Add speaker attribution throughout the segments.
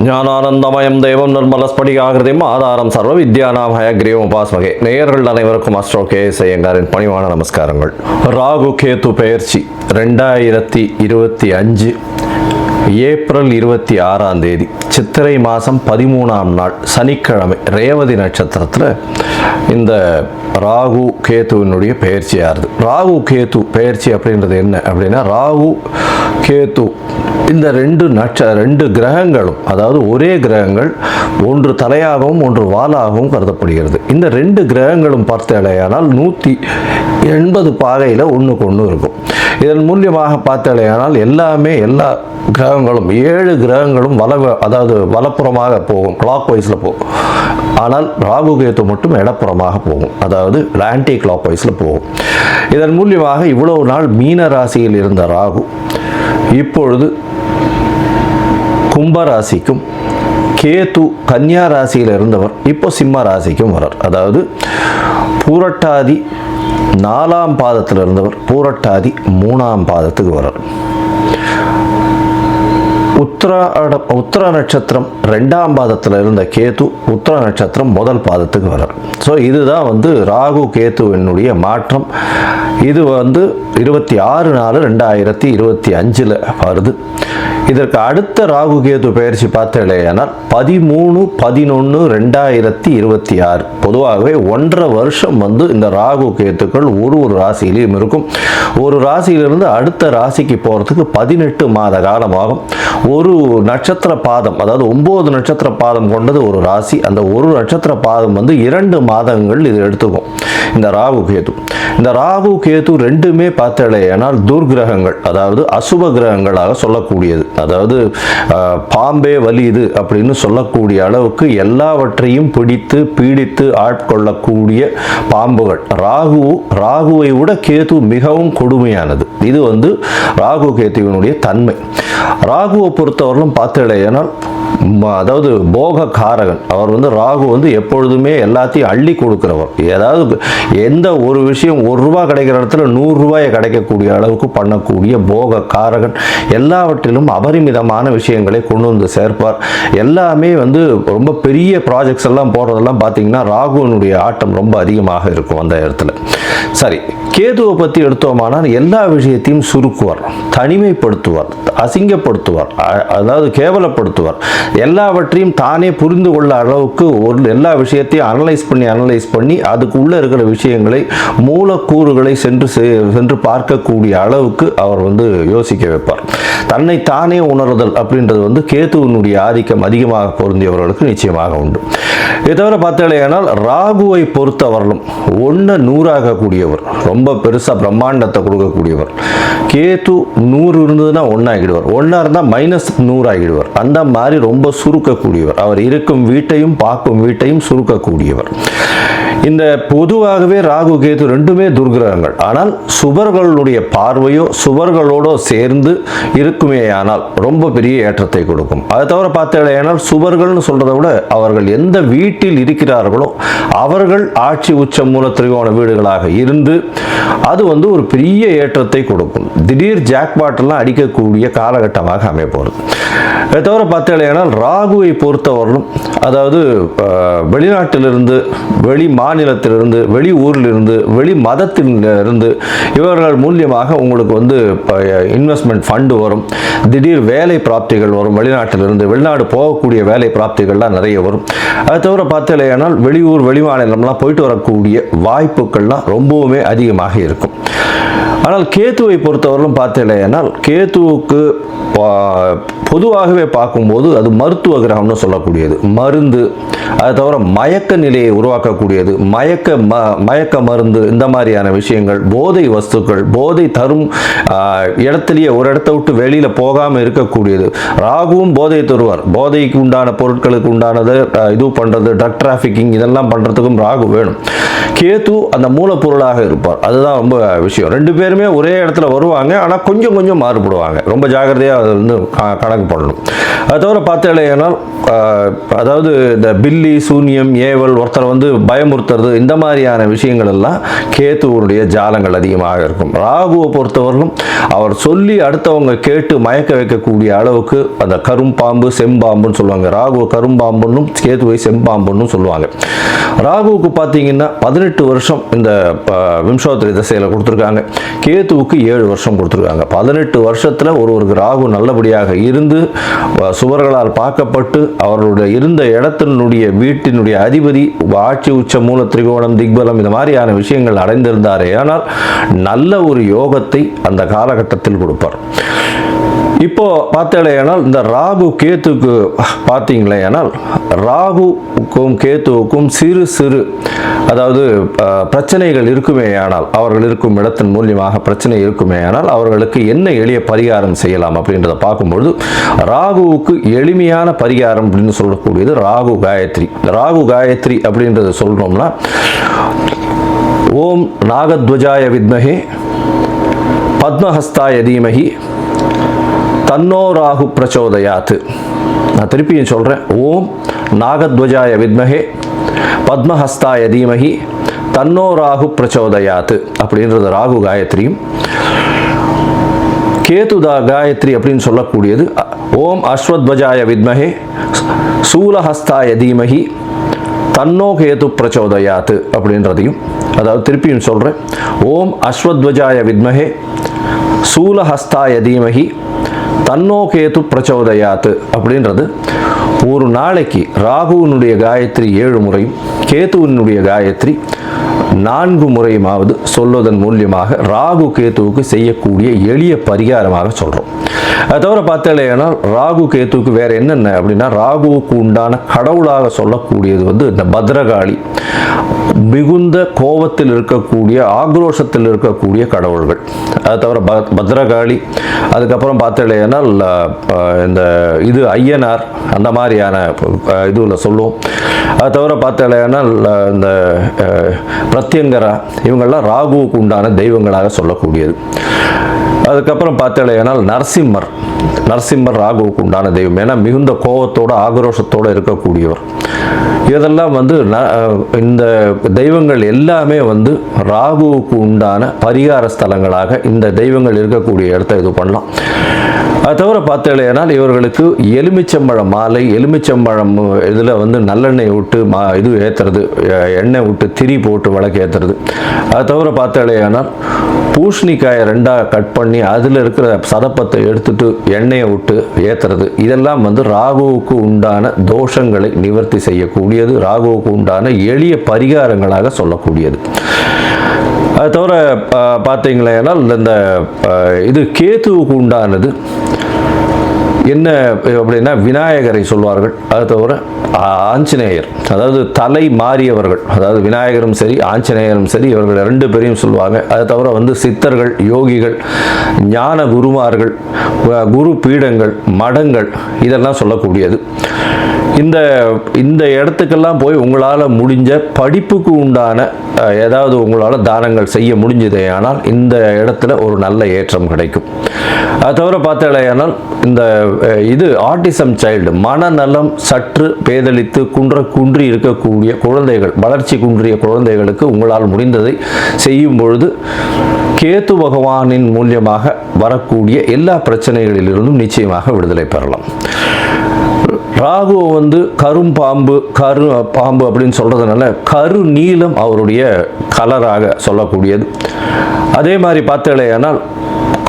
Speaker 1: ஞானானந்தமயம் தெய்வம் நிர்மலஸ்படிகாகிருதியும் ஆதாரம் சர்வ வித்யானாம் ஹயக்ரீவம் உபாஸ்மகே. நேயர்கள் அனைவருக்கும் அஸ்ட்ரோ கேஎஸ் ஐயங்காரின் பணிவான நமஸ்காரங்கள். ராகு கேது பெயர்ச்சி 2025 ஏப்ரல் 26ஆம் தேதி சித்திரை மாதம் 13ஆம் நாள் சனிக்கிழமை ரேவதி நட்சத்திரத்தில் இந்த ராகு கேத்துவினுடைய பெயர்ச்சியாகுது. ராகு கேத்து பெயர்ச்சி அப்படின்றது என்ன அப்படின்னா, ராகு கேத்து இந்த ரெண்டு கிரகங்களும், அதாவது ஒரே கிரகங்கள், ஒன்று தலையாகவும் ஒன்று வாலாகவும் கருதப்படுகிறது. இந்த ரெண்டு கிரகங்களும் பார்த்தாலேயானால் 180 பாகையில் ஒன்றுக்கு ஒன்று இருக்கும். இதன் மூலியமாக பார்த்தாலேயானால் எல்லா கிரகங்களும் 7 கிரகங்களும் அதாவது வலப்புறமாக போகும், கிளாக் வைஸில் போகும். ஆனால் ராகு கேத்து மட்டும் இடப்புறமாக போகும், அதாவது ஆன்டி கிளாக் வைஸில் போகும். இதன் மூலியமாக இவ்வளவு நாள் மீன ராசியில் இருந்த ராகு இப்பொழுது கும்பராசிக்கும், கேது கன்னியா ராசியில் இருந்தவர் இப்போ சிம்ம ராசிக்கும் வரார். அதாவது பூரட்டாதி 4ஆம் பாதத்தில் இருந்தவர் பூரட்டாதி 3ஆம் பாதத்துக்கு வரார். உத்திர நட்சத்திரம் 2ஆம் பாதத்தில் இருந்த கேது உத்திர நட்சத்திரம் 1 பாதத்துக்கு வரார். ஸோ இதுதான் ராகு கேத்துவினுடைய மாற்றம். இது 26/4/2025 வருது. இதற்கு அடுத்த ராகு கேது பெயர்ச்சி பார்த்தேனால் 13/11/2026. பொதுவாகவே 1.5 வருஷம் இந்த ராகு கேத்துக்கள் ஒரு ராசியிலையும் இருக்கும். ஒரு ராசியிலிருந்து அடுத்த ராசிக்கு போகிறதுக்கு 18 மாத காலமாகும். ஒரு நட்சத்திர பாதம், அதாவது 9 நட்சத்திர பாதம் கொண்டது ஒரு ராசி. அந்த ஒரு நட்சத்திர பாதம் 2 மாதங்கள் இது எடுத்துக்கும். இந்த ராகு கேது ரெண்டுமே பார்த்தேனால் துர்கிரகங்கள், அதாவது அசுப கிரகங்களாக சொல்லக்கூடியது. அதாவது பாம்பே வலியுது அப்படின்னு சொல்லக்கூடிய அளவுக்கு எல்லாவற்றையும் பிடித்து பீடித்து ஆட்கொள்ளக்கூடிய பாம்புகள். ராகுவை விட கேது மிகவும் கொடுமையானது. இது ராகு கேத்துவினுடைய தன்மை. ராகுவை பொறுத்தவரையிலும் பார்த்தேனால் அதாவது போக காரகன். அவர் ராகு எப்பொழுதுமே எல்லாத்தையும் அள்ளி கொடுக்கிறவர். ஏதாவது எந்த ஒரு விஷயம் 1 ரூபா கிடைக்கிற இடத்துல 100 ரூபாயை கிடைக்கக்கூடிய அளவுக்கு பண்ணக்கூடிய போக காரகன். எல்லாவற்றிலும் அபரிமிதமான விஷயங்களை கொண்டு சேர்ப்பார். எல்லாமே ரொம்ப பெரிய ப்ராஜெக்ட்ஸ் எல்லாம் போடுறதெல்லாம் பார்த்தீங்கன்னா ராகுனுடைய ஆட்டம் ரொம்ப அதிகமாக இருக்கும் அந்த இடத்துல. சரி, கேதுவை பற்றி எடுத்தோமானால் எல்லா விஷயத்தையும் சுருக்குவார், தனிமைப்படுத்துவார், அசிங்கப்படுத்துவார், அதாவது கேவலப்படுத்துவார். எல்லாவற்றையும் தானே புரிந்து கொள்ள அளவுக்கு எல்லா விஷயத்தையும் அனலைஸ் பண்ணி அதுக்கு உள்ள இருக்கிற விஷயங்களை, மூலக்கூறுகளை சென்று பார்க்கக்கூடிய அளவுக்கு அவர் யோசிக்க வைப்பார். தன்னை தானே உணர்தல் அப்படின்றது கேதுவினுடைய ஆதிக்கம் அதிகமாக பொருந்தியவர்களுக்கு நிச்சயமாக உண்டு. இதை தவிர பார்த்தாலேயானால் ராகுவை பொறுத்தவரையிலும் 1 100ஆகக்கூடியவர், ரொம்ப பெருசாக பிரம்மாண்டத்தை கொடுக்கக்கூடியவர். கேது 100 இருந்ததுன்னா 1 ஆகிடுவார், 1 இருந்தால் -100 ஆகிடுவார். அந்த மாதிரி ரொம்ப சுருக்கக்கூடியவர். அவர் இருக்கும் வீட்டையும் பார்க்கும் வீட்டையும் சுருக்கக்கூடியவர். இந்த பொதுவாகவே ராகு கேது ரெண்டுமே துர்கிரகங்கள். ஆனால் சுபர்களுடைய பார்வையோ சுபர்களோட சேர்ந்து இருக்குமேயானால் ரொம்ப பெரிய ஏற்றத்தை கொடுக்கும். அதை தவிர பார்த்தேனால் சுபர்கள்னு சொல்றதை விட அவர்கள் எந்த வீட்டில் இருக்கிறார்களோ அவர்கள் ஆட்சி உச்ச மூல திரிகோண வீடுகளாக இருந்து அது ஒரு பெரிய ஏற்றத்தை கொடுக்கும். திடீர் ஜாக்பாட் எல்லாம் அடிக்கக்கூடிய காலகட்டமாக அமைய போகிறது. அதை தவிர பார்த்தேனால் ராகுவை பொறுத்தவரையிலும், அதாவது வெளிநாட்டிலிருந்து, வெளி மாநிலத்திலிருந்து, வெளி ஊரிலிருந்து, வெளி மதத்திலிருந்து இவர்கள் மூலியமாக உங்களுக்கு இன்வெஸ்ட்மெண்ட் ஃபண்டு வரும். திடீர் வேலை பிராப்திகள் வரும். வெளிநாட்டிலிருந்து வெளிநாடு போகக்கூடிய வேலை பிராப்திகள்லாம் நிறைய வரும். அதை தவிர பார்த்தேனால் வெளியூர் வெளி மாநிலம்லாம் போயிட்டு வரக்கூடிய வாய்ப்புகள்லாம் ரொம்பவுமே அதிகமாக இருக்கும். ஆனால் கேத்துவை பொறுத்தவரையிலும் பார்த்தேனால் கேத்துவுக்கு பொதுவாகவே பார்க்கும்போது அது மருத்துவ கிரகம்னு சொல்லக்கூடியது. மருந்து, அதை தவிர மயக்க நிலையை உருவாக்கக்கூடியது. மயக்க மருந்து, இந்த மாதிரியான விஷயங்கள், போதை வஸ்துக்கள், போதை தரும் இடத்துலையே ஒரு இடத்த விட்டு வெளியில் போகாமல் இருக்கக்கூடியது. ராகுவும் போதை தருவார். போதைக்கு உண்டான பொருட்களுக்கு உண்டானது இது பண்ணுறது, ட்ரக் டிராஃபிக்கிங், இதெல்லாம் பண்ணுறதுக்கும் ராகு வேணும். கேது அந்த மூலப்பொருளாக இருப்பார். அதுதான் ரொம்ப விஷயம். 2 பேருமே ஒரே இடத்துல வருவாங்க, ஆனால் கொஞ்சம் மாறுபடுவாங்க. ரொம்ப ஜாகிரதையாக இருந்து கணக்கு பண்ணணும். அது தவிர பார்த்தேனால் அதாவது இந்த பில்லி சூன்யம் ஏவல் ஒருத்தரை வந்து பயமுறுத்துறது இந்த மாதிரியான விஷயங்கள் எல்லாம் கேத்துவனுடைய ஜாலங்கள் அதிகமாக இருக்கும். ராகுவை பொறுத்தவரையிலும் அவர் சொல்லி அடுத்தவங்க கேட்டு மயக்க வைக்கக்கூடிய அளவுக்கு அந்த கரும்பாம்பு செம்பாம்புன்னு சொல்லுவாங்க. ராகுவை கரும்பாம்புன்னும் கேத்துவை செம்பாம்புன்னு சொல்லுவாங்க. ராகுவுக்கு பார்த்தீங்கன்னா 18 வருஷம் இந்த விம்சோத்தரி திசையில் கொடுத்துருக்காங்க. கேத்துவுக்கு 7 வருஷம் கொடுத்துருக்காங்க. 18 வருஷத்தில் ஒருவருக்கு ராகு நல்லபடியாக இருந்து சுவர்களால் பார்க்கப்பட்டு அவர்களுடைய இருந்த இடத்தினுடைய வீட்டினுடைய அதிபதி ஆட்சி உச்ச மூல திரிகோணம் திக்பலம் இந்த மாதிரியான விஷயங்கள் அடைந்திருந்தாரே ஆனால் நல்ல ஒரு யோகத்தை அந்த காலகட்டத்தில் கொடுப்பார். இப்போ பார்த்தேனால் இந்த ராகு கேத்துக்கு பார்த்தீங்களேனால் ராகுக்கும் கேத்துவுக்கும் சிறு சிறு அதாவது பிரச்சனைகள் இருக்குமே ஆனால் அவர்கள் இருக்கும் இடத்தின் மூலியமாக பிரச்சனை இருக்குமே ஆனால் அவர்களுக்கு என்ன எளிய பரிகாரம் செய்யலாம் அப்படின்றத பார்க்கும்பொழுது ராகுவுக்கு எளிமையான பரிகாரம் அப்படின்னு சொல்லக்கூடியது ராகு காயத்ரி. ராகு காயத்ரி அப்படின்றத சொல்றோம்னா ஓம் நாகத்வஜாய வித்மஹே பத்மஹஸ்தாய தீமஹி தன்னோ ராகு பிரச்சோதயாத். நான் திருப்பியும் சொல்கிறேன். ஓம் நாகத்வஜாய வித்மஹே பத்மஹஸ்தாய தீமஹி தன்னோ ராகு பிரச்சோதயாத் அப்படின்றது ராகு காயத்ரியும். கேதுதா காயத்ரி அப்படின்னு சொல்லக்கூடியது ஓம் அஸ்வத்வஜாய வித்மஹே சூலஹஸ்தாய தீமஹி தன்னோ கேது பிரச்சோதயாத் அப்படின்றதையும், அதாவது திருப்பியும் சொல்கிறேன். ஓம் அஸ்வத்வஜாய வித்மஹே சூலஹஸ்தாய தீமஹி தன்னோ கேது பிரச்சோதயாத் அப்படின்றது ஒரு நாளைக்கு ராகுவினுடைய காயத்ரி 7 முறையும் கேதுவினுடைய காயத்ரி 4 முறையுமாவது சொல்வதன் மூலியமாக ராகு கேத்துவுக்கு செய்யக்கூடிய எளிய பரிகாரமாக சொல்கிறோம். அதை தவிர பார்த்தேன்னா ராகு கேத்துவுக்கு வேறு என்னென்ன அப்படின்னா ராகுவுக்கு உண்டான கடவுளாக சொல்லக்கூடியது வந்து இந்த பத்ரகாளி, மிகுந்த கோபத்தில் இருக்கக்கூடிய ஆக்ரோஷத்தில் இருக்கக்கூடிய கடவுள்கள். அதை தவிர பத்ரகாளி, அதுக்கப்புறம் பார்த்தேன்னா இந்த இது ஐயனார் அந்த மாதிரியான இதுவில் சொல்லுவோம். அதை தவிர பார்த்தேன்னா இந்த பிரத்யங்கரா இவங்கள்லாம் ராகுவுக்கு உண்டான தெய்வங்களாக சொல்லக்கூடியது. அதுக்கப்புறம் பார்த்தேனால் நரசிம்மர் ராகுவுக்கு உண்டான தெய்வம். ஏன்னா மிகுந்த கோபத்தோடு ஆக்ரோஷத்தோடு இருக்கக்கூடியவர். இதெல்லாம் வந்து இந்த தெய்வங்கள் எல்லாமே வந்து ராகுவுக்கு உண்டான பரிகார ஸ்தலங்களாக இந்த தெய்வங்கள் இருக்கக்கூடிய இடத்த இது பண்ணலாம். அது தவிர பார்த்தேனால் இவர்களுக்கு எலுமிச்சம்பழம் மாலை, எலுமிச்சம்பழம் இதில் வந்து நல்லெண்ணெய் விட்டு இது ஏற்றுறது, எண்ணெய் விட்டு திரி போட்டு விளக்கு ஏற்றுறது. அது தவிர பார்த்தேனால் பூசணிக்காயை 2ஆக கட் பண்ணி அதில் இருக்கிற சதப்பத்தை எடுத்துட்டு எண்ணெயை விட்டு ஏற்றுறது. இதெல்லாம் வந்து ராகுவுக்கு உண்டான தோஷங்களை நிவர்த்தி செய்யக்கூடியது, ராகுவுக்கு உண்டான எளிய பரிகாரங்களாக சொல்லக்கூடியது. அது தவிர பார்த்தீங்களேனால் இந்த இது கேத்துவுக்கு உண்டானது என்ன அப்படின்னா விநாயகரை சொல்வார்கள். அது தவிர ஆஞ்சநேயர், அதாவது தலை மாறியவர்கள், அதாவது விநாயகரும் சரி ஆஞ்சநேயரும் சரி இவர்கள் 2 பேரையும் சொல்லுவாங்க. அது தவிர வந்து சித்தர்கள், யோகிகள், ஞான குருமார்கள், குரு பீடங்கள், மடங்கள் இதெல்லாம் சொல்லக்கூடியது. இந்த இடத்துக்கெல்லாம் போய் உங்களால் முடிஞ்ச படிப்புக்கு உண்டான ஏதாவது உங்களால் தானங்கள் செய்ய முடிஞ்சதே ஆனால் இந்த இடத்துல ஒரு நல்ல ஏற்றம் கிடைக்கும். அது தவிர பார்த்தேனால் இந்த இது ஆட்டிசம் சைல்டு, மனநலம் சற்று பேதலித்து குன்றி இருக்கக்கூடிய குழந்தைகள், வளர்ச்சி குன்றிய குழந்தைகளுக்கு உங்களால் முடிந்ததை செய்யும் பொழுது கேத்து பகவானின் மூலியமாக வரக்கூடிய எல்லா பிரச்சனைகளிலிருந்தும் நிச்சயமாக விடுதலை பெறலாம். ராகு வந்து கரும்பாம்பு, பாம்பு அப்படின்னு சொல்றதுனால கரு நீலம் அவருடைய கலராக சொல்லக்கூடியது. அதே மாதிரி பார்த்தேனால்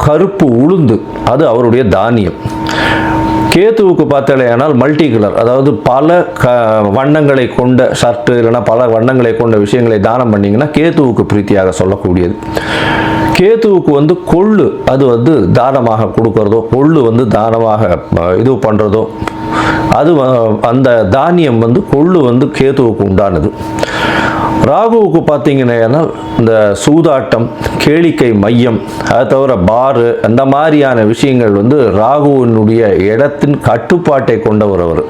Speaker 1: கருப்பு உளுந்து அது அவருடைய தானியம். கேத்துவுக்கு பார்த்தேனால் மல்டி கலர், அதாவது பல வண்ணங்களை கொண்ட ஷர்ட்டு இல்லைன்னா பல வண்ணங்களை கொண்ட விஷயங்களை தானம் பண்ணிங்கன்னா கேத்துவுக்கு பிரீத்தியாக சொல்லக்கூடியது. கேத்துவுக்கு வந்து கொள்ளு அது வந்து தானமாக கொடுக்கறதோ, கொள்ளு வந்து தானமாக இது பண்ணுறதோ, அது அந்த தானியம் வந்து கொள்ளு வந்து கேத்துவுக்கு உண்டானது. ராகுவுக்கு பார்த்தீங்கன்னா இந்த சூதாட்டம், கேளிக்கை மையம், அதை தவிர பாரு, அந்த மாதிரியான விஷயங்கள் வந்து ராகுவினுடைய இடத்தின் கட்டுப்பாட்டை கொண்டவர் அவர்.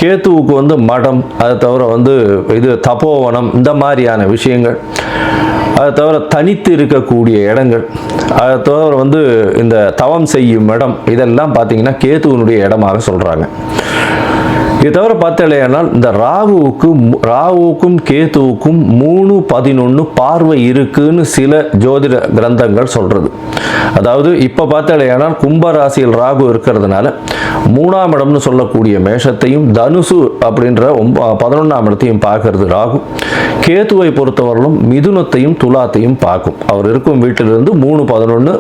Speaker 1: கேத்துவுக்கு வந்து மடம், அதை தவிர வந்து இது தபோவனம், இந்த மாதிரியான விஷயங்கள், அதை தவிர தனித்து இருக்கக்கூடிய இடங்கள், அதை தவிர வந்து இந்த தவம் செய்யும் இடம், இதெல்லாம் பார்த்தீங்கன்னா கேத்துவனுடைய இடமாக சொல்கிறாங்க. இது தவிர பார்த்தலையானால் இந்த ராகுவுக்கும் கேத்துவுக்கும் 3-11 பார்வை இருக்குன்னு சில ஜோதிட கிரந்தங்கள் சொல்கிறது. அதாவது இப்போ பார்த்தலையானால் கும்பராசியில் ராகு இருக்கிறதுனால 3ஆம் இடம்னு சொல்லக்கூடிய மேஷத்தையும் தனுசு அப்படின்ற 11ஆம் இடத்தையும் பார்க்கறது ராகு. கேத்துவை பொறுத்தவரையிலும் மிதுனத்தையும் துலாத்தையும் பார்க்கும். அவர் இருக்கும் வீட்டிலிருந்து 3-11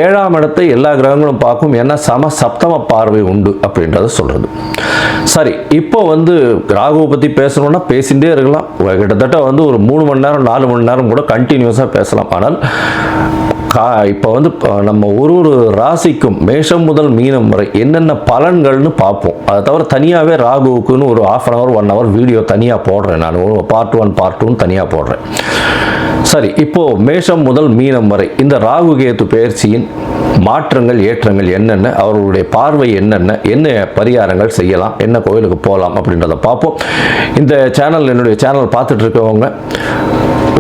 Speaker 1: 7ஆம் இடத்தை எல்லா கிரகங்களும் பார்க்கும். ஏன்னா சப்தம பார்வை உண்டு அப்படின்றத சொல்றது. சரி, இப்போ வந்து ராகுவை பற்றி பேசணும்னா பேசிகிட்டே இருக்கலாம். கிட்டத்தட்ட வந்து ஒரு 3 மணி நேரம் 4 மணி நேரம் கூட கண்டினியூஸாக பேசலாம். ஆனால் இப்போ வந்து நம்ம ஒரு ராசிக்கும் மேஷம் முதல் மீனம் வரை என்னென்ன பலன்கள்னு பார்ப்போம். அதை தவிர தனியாகவே ராகுவுக்குன்னு ஒரு 1/2 hour 1 hour வீடியோ தனியாக போடுறேன். நான் பார்ட் 1 பார்ட் 2 தனியாக போடுறேன். சரி, இப்போ மேஷம் முதல் மீனம் வரை இந்த ராகு கேது பெயர்ச்சியின் மாற்றங்கள் ஏற்றங்கள் என்னென்ன, அவர்களுடைய பார்வை என்னென்ன, என்ன பரிகாரங்கள் செய்யலாம், என்ன கோயிலுக்கு போகலாம் அப்படின்றத பார்ப்போம். இந்த சேனல், என்னுடைய சேனல் பார்த்துட்டு இருக்கவங்க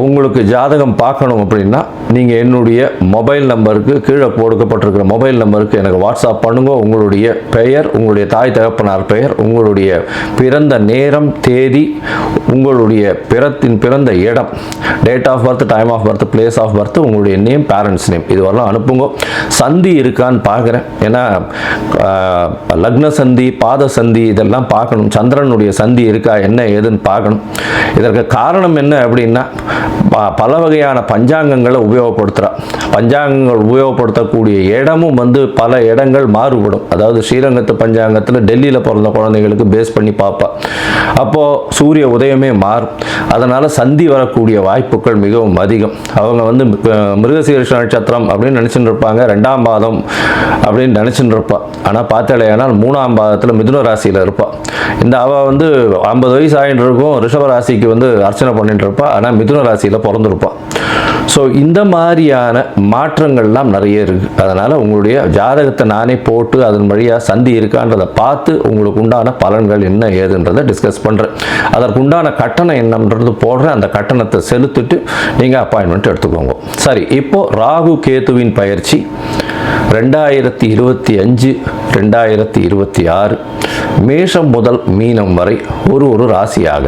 Speaker 1: உங்களுக்கு ஜாதகம் பார்க்கணும் அப்படின்னா நீங்கள் என்னுடைய மொபைல் நம்பருக்கு, கீழே கொடுக்கப்பட்டிருக்கிற மொபைல் நம்பருக்கு எனக்கு வாட்ஸ்அப் பண்ணுங்க. உங்களுடைய பெயர், உங்களுடைய தாய் தகப்பனார் பெயர், உங்களுடைய பிறந்த நேரம், தேதி, உங்களுடைய பிறந்த இடம், date of birth, time of birth, place of birth, உங்களுடைய நேம், பேரண்ட்ஸ் நேம், இது வரலாம் அனுப்புங்க. சந்தி இருக்கான்னு பார்க்குறேன். ஏன்னா லக்ன சந்தி, பாத சந்தி இதெல்லாம் பார்க்கணும். சந்திரனுடைய சந்தி இருக்கா, என்ன ஏதுன்னு பார்க்கணும். இதற்கு காரணம் என்ன அப்படின்னா பல வகையான பஞ்சாங்கங்களை உபயோகப்படுத்துகிறார். பஞ்சாங்கங்கள் உபயோகப்படுத்தக்கூடிய இடமும் வந்து பல இடங்கள் மாறுபடும். அதாவது ஸ்ரீரங்கத்து பஞ்சாங்கத்தில் டெல்லியில் பிறந்த குழந்தைகளுக்கு பேஸ் பண்ணி பார்ப்பா. அப்போது சூரிய உதயமே மாறும். அதனால் சந்தி வரக்கூடிய வாய்ப்புகள் மிகவும் அதிகம். அவங்க வந்து மிருகசீரிஷ நட்சத்திரம் அப்படின்னு நினச்சிட்டு இருப்பாங்க, 2ஆம் பாதம் அப்படின்னு நினச்சிட்டு இருப்பாள். ஆனால் பார்த்தாலேயானால் 3ஆம் பாதத்தில் மிதுன ராசியில் இருப்பாள். இந்த அவள் வந்து 50 வயசு ஆகிட்டு இருக்கும், ரிஷப ராசிக்கு வந்து அர்ச்சனை பண்ணிட்டு இருப்பாள். ஆனால் மிதுன ராசியில் பிறந்திருப்பாள். ஸோ இந்த மாதிரியான மாற்றங்கள்லாம் நிறைய இருக்குது. அதனால் உங்களுடைய ஜாதகத்தை நானே போட்டு அதன் வழியாக சந்தி இருக்கான்றதை பார்த்து உங்களுக்கு உண்டான பலன்கள் என்ன ஏதுன்றதை டிஸ்கஸ் பண்ணுறேன். அதற்குண்டான கட்டணம் என்னன்றது போடுறேன். அந்த கட்டணத்தை செலுத்திட்டு நீங்கள் அப்பாயின்மெண்ட் எடுத்துக்கோங்க. சரி, இப்போது ராகு கேதுவின் பயிற்சி 2025 2026 மேஷம் முதல் மீனம் வரை ஒரு ராசியாக.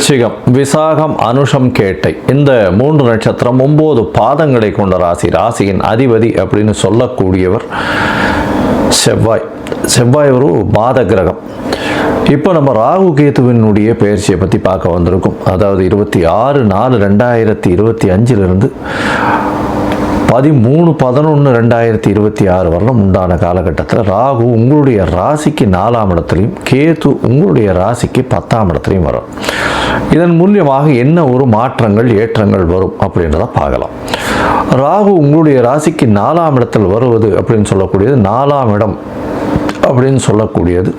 Speaker 1: சிகம், விசாகம், அனுஷம், கேட்டை, இந்த 3 நட்சத்திரம் 9 பாதங்களை கொண்ட ராசி. ராசியின் அதிபதி அப்படின்னு சொல்லக்கூடியவர் செவ்வாய். செவ்வாய் ஒரு பாத கிரகம். இப்போ நம்ம ராகு கேதுவினுடைய பெயர்ச்சியை பற்றி பார்க்க வந்திருக்கோம். அதாவது 26/4/2025 13/11/2026 வரலாம் உண்டான காலகட்டத்தில் ராகு உங்களுடைய ராசிக்கு 4ஆம் இடத்துலையும் கேது உங்களுடைய ராசிக்கு 10ஆம் இடத்துலையும் வரும். இதன் மூலியமாக என்ன ஒரு மாற்றங்கள் ஏற்றங்கள் வரும் அப்படின்றத பார்க்கலாம். ராகு உங்களுடைய ராசிக்கு 4ஆம் இடத்தில் வருவது அப்படின்னு சொல்லக்கூடியது, 4ஆம் இடம் அப்படின்னு சொல்லக்கூடியது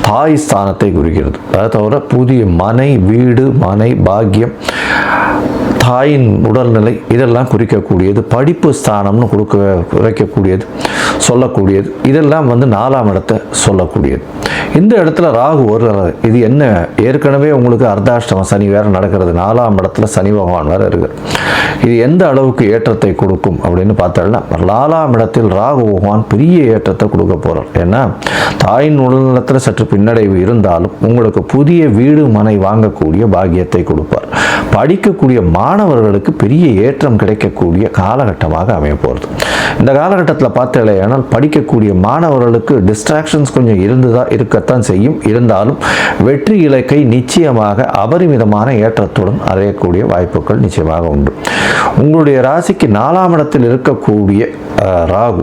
Speaker 1: தாய் ஸ்தானத்தை குறிக்கிறது. அதை தவிர புதிய மனை, வீடு, மனை, பாக்கியம், தாயின் உடல்நிலை இதெல்லாம் குறிக்கக்கூடியது. படிப்பு ஸ்தானம்னு குறைக்கக்கூடியது, சொல்லக்கூடியது. இதெல்லாம் வந்து 4ஆம் இடத்தை சொல்லக்கூடியது. இந்த இடத்துல ராகு வருகிறது. இது என்ன, ஏற்கனவே உங்களுக்கு அர்த்தாஷ்டம சனி வேறு நடக்கிறது. 4ஆம் இடத்துல சனி பகவான் வேறு இருக்குது. இது எந்த அளவுக்கு ஏற்றத்தை கொடுக்கும் அப்படின்னு பார்த்தோம்னா 4ஆம் இடத்தில் ராகு பகவான் பெரிய ஏற்றத்தை கொடுக்க போகிறார். ஏன்னா தாயின் உடல்நலத்தில் சற்று பின்னடைவு இருந்தாலும் உங்களுக்கு புதிய வீடு, மனை வாங்கக்கூடிய பாக்கியத்தை கொடுப்பார். படிக்கக்கூடிய மாணவர்களுக்கு பெரிய ஏற்றம் கிடைக்கக்கூடிய காலகட்டமாக அமைய போகிறது. இந்த காலகட்டத்தில் பார்த்தேனால் படிக்கக்கூடிய மாணவர்களுக்கு டிஸ்ட்ராக்ஷன்ஸ் கொஞ்சம் இருக்கத்தான் செய்யும். இருந்தாலும் வெற்றி இலக்கை நிச்சயமாக அபரிமிதமான ஏற்றத்துடன் அடையக்கூடிய வாய்ப்புகள் நிச்சயமாக உண்டு. உங்களுடைய ராசிக்கு 4ஆம் இடத்தில் இருக்கக்கூடிய ராகு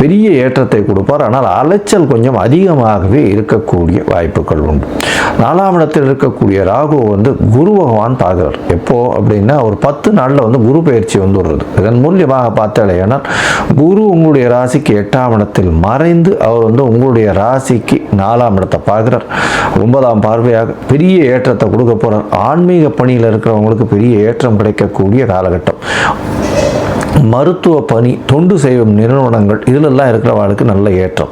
Speaker 1: பெரிய ஏற்றத்தை கொடுப்பார். ஆனால் அலைச்சல் கொஞ்சம் அதிகமாகவே இருக்கக்கூடிய வாய்ப்புகள் உண்டு. 4ஆம் இடத்தில் இருக்கக்கூடிய ராகு வந்து குரு பகவான் பார்க்கிறார். எப்போ அப்படின்னா ஒரு 10 நாளில் வந்து குரு பயிற்சி வந்து வருது. இதன் மூலியமாக பார்த்தாலேனால் குரு உங்களுடைய ராசிக்கு 8ஆம் இடத்தில் மறைந்து அவர் வந்து உங்களுடைய ராசிக்கு 4ஆம் இடத்தை பார்க்குறார். 9ஆம் பார்வையாக பெரிய ஏற்றத்தை கொடுக்க போகிறார். ஆன்மீக பணியில் இருக்கிறவங்களுக்கு பெரிய ஏற்றம் கிடைக்கக்கூடிய காலகட்டம். மருத்துவ பணி, தொண்டு செய்யும் நிறுவனங்கள் இதிலெல்லாம் இருக்கிறவங்களுக்கு நல்ல ஏற்றம்.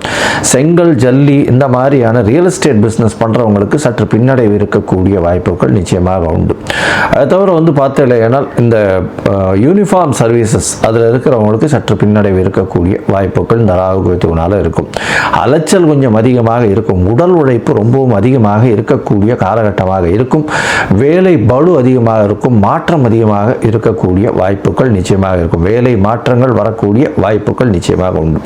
Speaker 1: செங்கல், ஜல்லி இந்த மாதிரியான ரியல் எஸ்டேட் பிஸ்னஸ் பண்ணுறவங்களுக்கு சற்று பின்னடைவு இருக்கக்கூடிய வாய்ப்புகள் நிச்சயமாக உண்டு. அதை தவிர வந்து பார்த்தேனால் இந்த யூனிஃபார்ம் சர்வீசஸ் அதில் இருக்கிறவங்களுக்கு சற்று பின்னடைவு இருக்கக்கூடிய வாய்ப்புகள் இந்த ராகு கேதுவினால் இருக்கும். அலைச்சல் கொஞ்சம் அதிகமாக இருக்கும். உடல் உழைப்பு ரொம்பவும் அதிகமாக இருக்கக்கூடிய காலகட்டமாக இருக்கும். வேலை பளு அதிகமாக இருக்கும். மாற்றம் அதிகமாக இருக்கக்கூடிய வாய்ப்புகள் நிச்சயமாக இருக்கும். வேலை மாற்றங்கள் வரக்கூடிய வாய்ப்புகள் நிச்சயமாக உண்டு.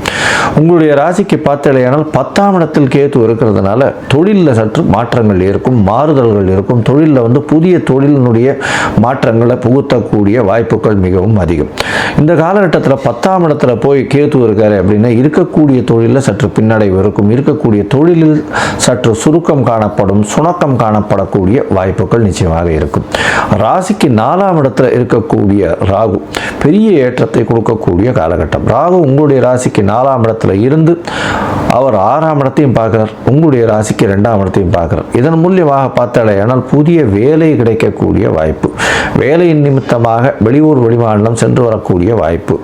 Speaker 1: உங்களுடைய ராசிக்கு பார்த்தேனால் 10ஆம் இடத்தில் கேது இருக்கிறதுனால தொழிலில் சற்று மாற்றங்கள் இருக்கும், மாறுதல்கள் இருக்கும். தொழிலில் வந்து புதிய தொழிலினுடைய மாற்றங்களை புகுத்தக்கூடிய வாய்ப்புகள் மிகவும் அதிகம். இந்த காலகட்டத்தில் 10ஆம் இடத்துல போய் கேது இருக்காரு அப்படின்னா இருக்கக்கூடிய தொழிலில் சற்று பின்னடைவு இருக்கும். இருக்கக்கூடிய தொழிலில் சற்று சுருக்கம் காணப்படும், சுணக்கம் காணப்படக்கூடிய வாய்ப்புகள் நிச்சயமாக இருக்கும். ராசிக்கு 4ஆம் இடத்துல இருக்கக்கூடிய ராகு பெரிய ஏற்றத்தை கொடுக்கக்கூடிய காலகட்டம். ராகு உங்களுடைய ராசிக்கு 4ஆம் இடத்துல இருந்து அவர் 6ஆம் இடத்தையும் பார்க்கிறார். உங்களுடைய ராசிக்கு 2ஆம் இடத்தையும் பார்க்கிறார். இதன் மூலியமாக பார்த்தாலேயானால் புதிய வேலை கிடைக்கக்கூடிய வாய்ப்பு, வேலையின் நிமித்தமாக வெளியூர் வெளிமாநிலம் சென்று வரக்கூடிய வாய்ப்பு,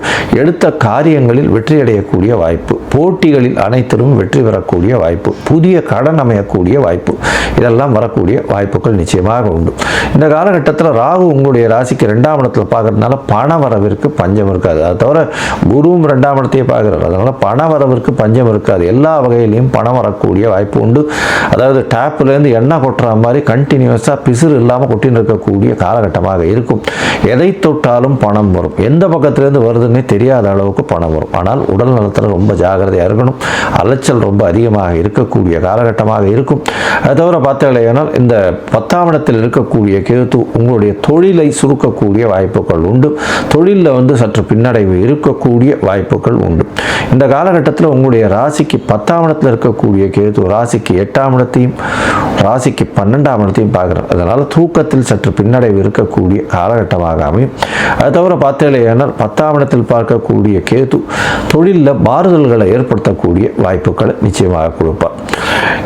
Speaker 1: எடுத்த காரியங்களில் வெற்றி அடையக்கூடிய வாய்ப்பு, போட்டிகளில் அனைத்திலும் வெற்றி பெறக்கூடிய வாய்ப்பு, புதிய கடன் அமையக்கூடிய வாய்ப்பு, இதெல்லாம் வரக்கூடிய வாய்ப்புகள் நிச்சயமாக உண்டு. இந்த காலகட்டத்தில் ராகு உங்களுடைய ராசிக்கு 2ஆம் இடத்துல பார்க்கறதுனால பண வரவிற்கு பஞ்சம் இருக்காது. அதை தவிர குருவும் 2ஆம் இடத்தையே பார்க்குறாரு. அதனால பண வரவிற்கு பஞ்சம் இருக்காது. எல்லா வகையிலையும் பணம் வரக்கூடிய வாய்ப்பு உண்டு. அதாவது டேப்லேருந்து எண்ணெய் கொட்டுற மாதிரி கண்டினியூஸாக பிசுறு இல்லாமல் கொட்டின்னு இருக்கக்கூடிய காலகட்டமாக இருக்கும். எதை தொட்டாலும் பணம் வரும். எந்த பக்கத்துலேருந்து வருதுன்னே தெரியாத அளவுக்கு பணம் வரும். ஆனால் உடல் நலத்தில் ரொம்ப ஜாகிரதையாக இருக்கணும். அலைச்சல் ரொம்ப அதிகமாக இருக்கக்கூடிய காலகட்டமாக இருக்கும். அதை தவிர பார்த்தாலேனால் இந்த 10ஆம் இடத்தில் இருக்கக்கூடிய கேது உங்களுடைய தொழிலை சுருக்கக்கூடிய வாய்ப்புகள் உண்டு. தொழிலில் வந்து சற்று பின்னடைவு இருக்கக்கூடிய வாய்ப்புகள் உண்டு. இந்த காலகட்டத்தில் உங்களுடைய ராசிக்கு 10ஆம் இடத்தில் இருக்கக்கூடிய கேது ராசிக்கு 8ஆம் இடத்தையும் ராசிக்கு 12ஆம் இடத்தையும் பார்க்குறார். அதனால் தூக்கத்தில் சற்று பின்னடைவு இருக்கக்கூடிய காலகட்டமாக அமையும். அது தவிர பார்த்தேனால் 10ஆம் இடத்தில் பார்க்கக்கூடிய கேது தொழிலில் மாறுதல்களை ஏற்படுத்தக்கூடிய வாய்ப்புகளை நிச்சயமாக கொடுப்பார்.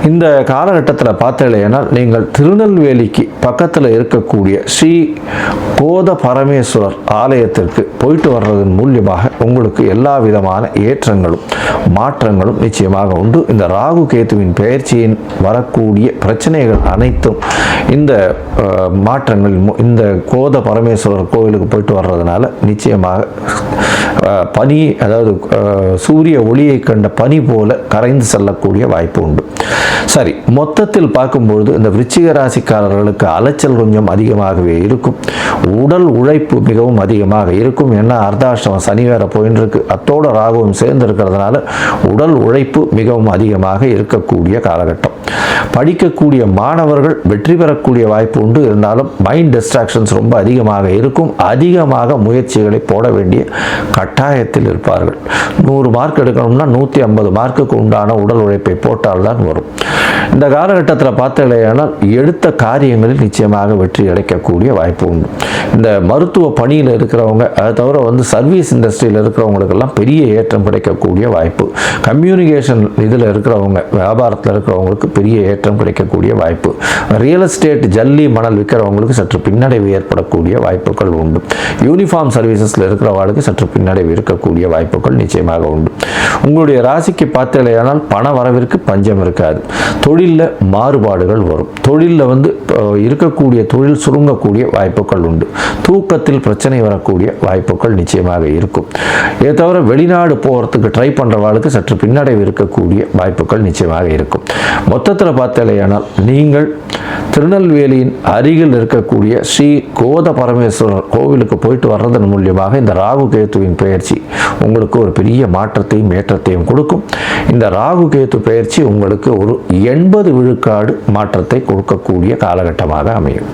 Speaker 1: இந்த காலகட்டத்தில் பார்த்தேனால் நீங்கள் திருநெல்வேலிக்கு பக்கத்தில் இருக்கக்கூடிய ஸ்ரீ கோத பரமேஸ்வரர் ஆலயத்திற்கு போயிட்டு வர்றதன் மூலியமாக உங்களுக்கு எல்லா விதமான ஏற்றங்களும் மாற்றங்களும் நிச்சயமாக உண்டு. இந்த ராகு கேதுவின் பெயர்ச்சியின் வரக்கூடிய பிரச்சனைகள் அனைத்தும் இந்த மாற்றங்கள் இந்த கோத பரமேஸ்வரர் கோவிலுக்கு போயிட்டு வர்றதுனால நிச்சயமாக பனி, அதாவது சூரிய ஒளியை கண்ட பனி போல கரைந்து செல்லக்கூடிய வாய்ப்பு உண்டு. சரி, மொத்தத்தில் பார்க்கும்பொழுது இந்த விருச்சிக ராசிக்காரர்களுக்கு அலைச்சல் கொஞ்சம் அதிகமாகவே இருக்கும். உடல் உழைப்பு மிகவும் அதிகமாக இருக்கும். ஏன்னா அர்த்தாஷ்டமம் சனி வேற போயின்னு இருக்கு. அத்தோட ராகுவும் சேர்ந்து இருக்கிறதுனால உடல் உழைப்பு மிகவும் அதிகமாக இருக்கக்கூடிய காலகட்டம். படிக்கக்கூடிய மாணவர்கள் வெற்றி பெறக்கூடிய வாய்ப்பு உண்டு. இருந்தாலும் மைண்ட் டிஸ்ட்ராக்ஷன்ஸ் ரொம்ப அதிகமாக இருக்கும். அதிகமாக முயற்சிகளை போட வேண்டிய கட்டாயத்தில் இருப்பார்கள். 100 மார்க் எடுக்கணும்னா 150 மார்க்குக்கு உண்டான உடல் உழைப்பை போட்டால்தான் வரும். இந்த காலகட்டத்தில் பார்த்தீங்கன்னா எடுத்த காரியங்களில் நிச்சயமாக வெற்றி அடைக்கக்கூடிய வாய்ப்பு உண்டு. இந்த மருத்துவ பணியில் இருக்கிறவங்க, அதை தவிர வந்து சர்வீஸ் இண்டஸ்ட்ரியில் இருக்கிறவங்களுக்கெல்லாம் பெரிய ஏற்றம் கிடைக்கக்கூடிய வாய்ப்பு. கம்யூனிகேஷன் இதில் இருக்கிறவங்க, வியாபாரத்தில் இருக்கிறவங்களுக்கு பெரிய ஏற்றம் கிடைக்கக்கூடிய வாய்ப்பு. ரியல் எஸ்டேட், ஜல்லி, மணல் விற்கிறவங்களுக்கு சற்று பின்னடைவு ஏற்படக்கூடிய வாய்ப்புகள் உண்டு. யூனிஃபார்ம் சர்வீசஸில் இருக்கிறவங்களுக்கு சற்று பின்னடைவு இருக்கக்கூடிய வாய்ப்புகள் நிச்சயமாக உண்டு. உங்களுடைய ராசிக்கு பார்த்தேனால் பண வரவிற்கு பஞ்சம் இருக்காது. தொழிலில் மாறுபாடுகள் வரும். தொழிலில் வந்து இருக்கக்கூடிய தொழில் சுருங்கக்கூடிய வாய்ப்புகள் உண்டு. தூக்கத்தில் பிரச்சனை வரக்கூடிய வாய்ப்புகள் நிச்சயமாக இருக்கும். இதை தவிர வெளிநாடு போகிறதுக்கு ட்ரை பண்ணுறவாளுக்கு சற்று பின்னடைவு இருக்கக்கூடிய வாய்ப்புகள் நிச்சயமாக இருக்கும். மொத்தத்தில் பார்த்தேனால் நீங்கள் திருநெல்வேலியின் அருகில் இருக்கக்கூடிய ஸ்ரீ கோத பரமேஸ்வரர் கோவிலுக்கு போயிட்டு வர்றதன் மூலியமாக இந்த ராகு கேத்துவின் பெயர்ச்சி உங்களுக்கு ஒரு பெரிய மாற்றத்தையும் ஏற்றத்தையும் கொடுக்கும். இந்த ராகு கேத்து பெயர்ச்சி உங்களுக்கு ஒரு 80 விழுக்காடு மாற்றத்தை கொடுக்கக்கூடிய காலகட்டமாக அமையும்.